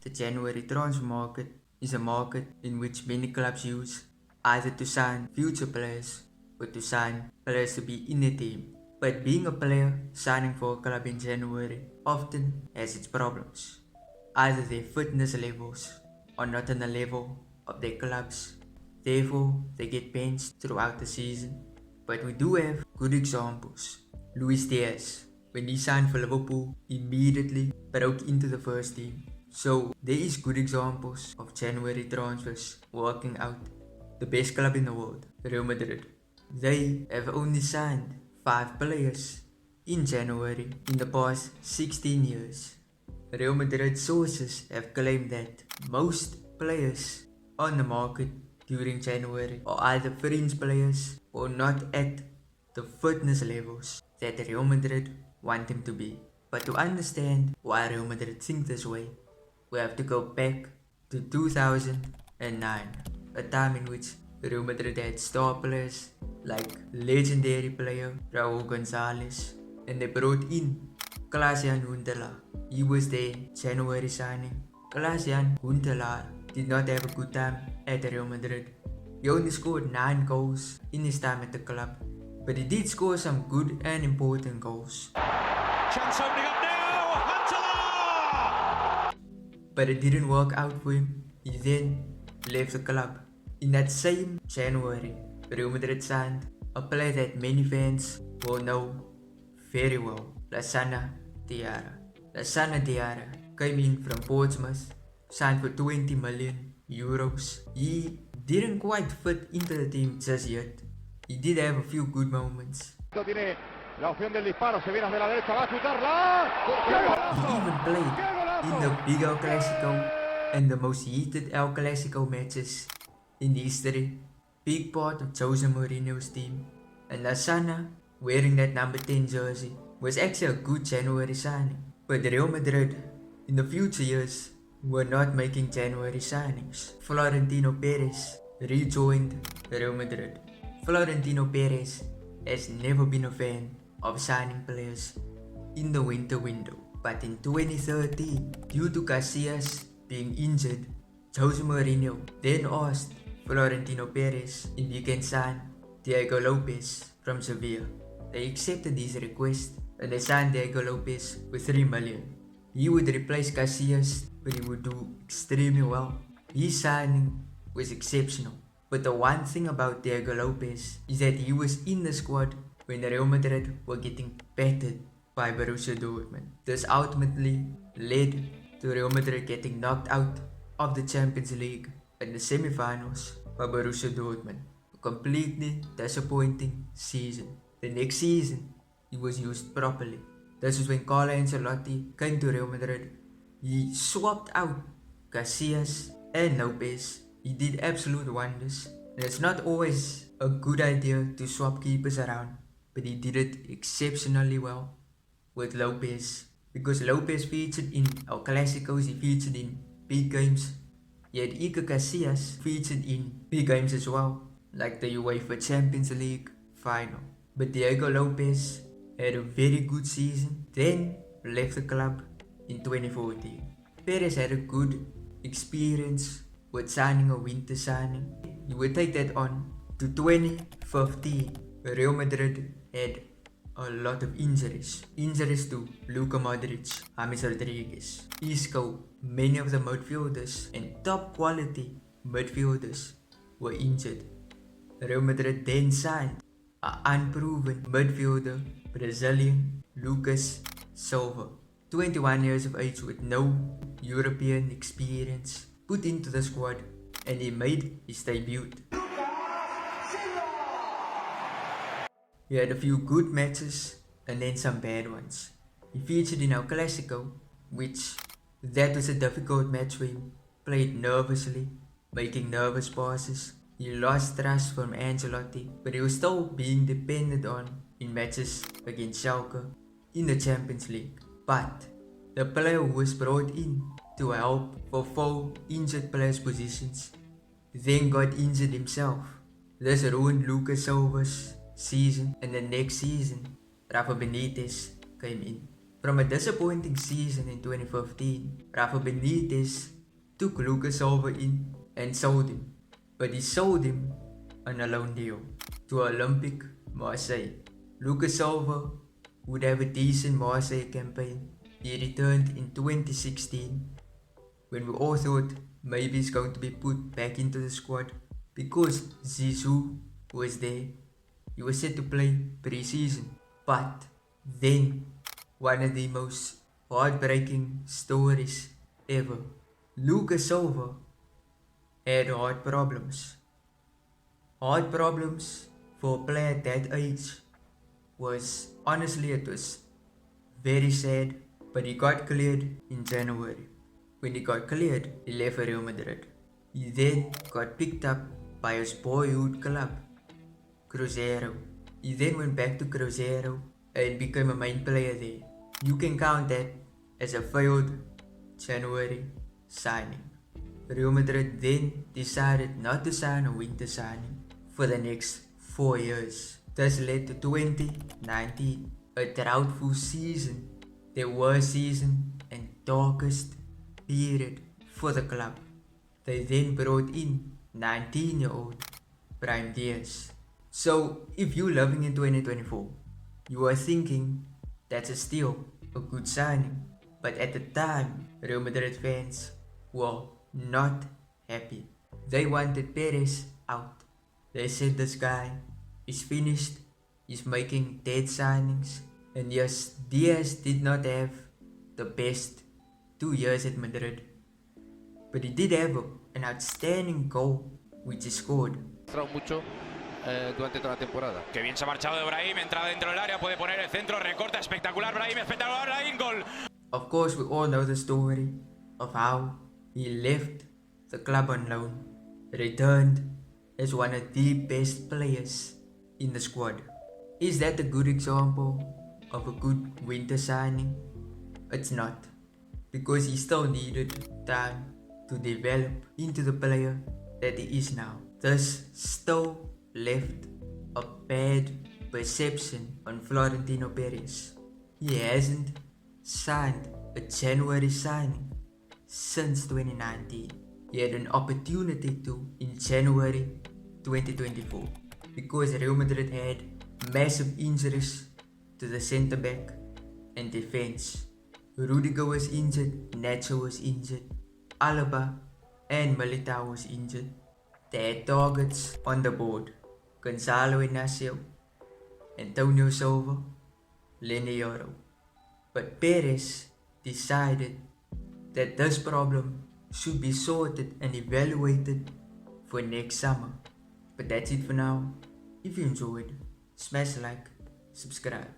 the January transfer market is a market in which many clubs use either to sign future players or to sign players to be in the team. But being a player signing for a club in January often has its problems. Either their fitness levels are not on the level of their clubs, therefore they get benched throughout the season. But we do have good examples. Luis Diaz, when he signed for Liverpool, immediately broke into the first team. So there is good examples of January transfers working out. The best club in the world, Real Madrid, they have only signed 5 players in January in the past 16 years. Real Madrid sources have claimed that most players on the market during January are either fringe players or not at the fitness levels that Real Madrid want them to be. But to understand why Real Madrid think this way, we have to go back to 2009, a time in which Real Madrid had star players like legendary player Raúl González, and they brought in Klaas-Jan Huntelaar. He was their January signing. Klaas-Jan Huntelaar did not have a good time at Real Madrid. He only scored 9 goals in his time at the club, but he did score some good and important goals. Chance opening up now, Huntelaar! But it didn't work out for him. He then left the club. In that same January, Real Madrid signed a player that many fans will know very well, Lassana Diarra. Lassana Diarra came in from Portsmouth, signed for 20 million euros. He didn't quite fit into the team just yet. He did have a few good moments. Tiene la opción del disparo, se viene hacia la derecha, va a He even played in the big El Clasico and the most heated El Clasico matches in history. Big part of Jose Mourinho's team. And Lassana, wearing that number 10 jersey, was actually a good January signing. But Real Madrid, in the future years, were not making January signings. Florentino Perez rejoined Real Madrid. Florentino Perez has never been a fan of signing players in the winter window. But in 2013, due to Casillas being injured, Jose Mourinho then asked Florentino Perez if he can sign Diego Lopez from Sevilla. They accepted his request and they signed Diego Lopez with 3 million. He would replace Casillas, but he would do extremely well. His signing was exceptional. But the one thing about Diego Lopez is that he was in the squad when Real Madrid were getting battered by Borussia Dortmund. This ultimately led to Real Madrid getting knocked out of the Champions League in the semi-finals by Borussia Dortmund. A completely disappointing season. The next season, he was used properly. This was when Carlo Ancelotti came to Real Madrid. He swapped out Casillas and Lopez. He did absolute wonders. And it's not always a good idea to swap keepers around, but he did it exceptionally well with Lopez. Because Lopez featured in El Clasicos, he featured in big games. Yet Iker Casillas featured in big games as well, like the UEFA Champions League final. But Diego Lopez had a very good season, then left the club in 2014. Perez had a good experience with signing a winter signing. You would take that on to 2015, where Real Madrid had a lot of injuries. Injuries to Luka Modric, James Rodriguez, Isco. Many of the midfielders and top quality midfielders were injured. Real Madrid then signed an unproven midfielder, Brazilian Lucas Silva, 21 years of age with no European experience, put into the squad, and he made his debut. He had a few good matches and then some bad ones. He featured in El Clasico, which that was a difficult match for him. Played nervously, making nervous passes. He lost trust from Ancelotti, but he was still being depended on in matches against Schalke in the Champions League. But the player who was brought in to help fulfill injured players' positions then got injured himself. This ruined Lucas Silva's season, and the next season, Rafa Benitez came in. From a disappointing season in 2015, Rafa Benitez took Lucas Silva in and sold him, but he sold him on a loan deal to Olympique Marseille. Lucas Silva would have a decent Marseille campaign. He returned in 2016 when we all thought maybe he's going to be put back into the squad because Zizou was there. He was set to play pre-season, but then one of the most heartbreaking stories ever. Lucas Silva had heart problems. Heart problems for a player at that age was, honestly, it was very sad, but he got cleared in January. When he got cleared, he left for Real Madrid. He then got picked up by his boyhood club, Cruzeiro. He then went back to Cruzeiro and became a main player there. You can count that as a failed January signing. Real Madrid then decided not to sign a winter signing for the next 4 years. This led to 2019, a droughful season, their worst season and darkest period for the club. They then brought in 19-year-old Brahim Diaz. So if you're living in 2024, you are thinking that's still a good signing. But at the time, Real Madrid fans were not happy. They wanted Perez out. They said this guy is finished, he's making dead signings. And yes, Diaz did not have the best 2 years at Madrid, but he did have an outstanding goal which he scored. Mucho durante toda la temporada. Que bien se ha marchado de Brahim, entra dentro del área, puede poner el centro, recorta, espectacular Brahim, gol. Of course, we all know the story of how he left the club on loan, returned as one of the best players in the squad. Is that a good example of a good winter signing? It's not, because he still needed time to develop into the player that he is now. This still left a bad perception on Florentino Perez. He hasn't signed a January signing since 2019. He had an opportunity to in January 2024 because Real Madrid had massive injuries to the centre back and defense. Rudiger was injured, Nacho was injured, Alaba and Militao was injured. They had targets on the board: Gonzalo Inacio, Antonio Silva, Lenioro. But Perez decided that this problem should be sorted and evaluated for next summer. But that's it for now. If you enjoyed, smash like, subscribe.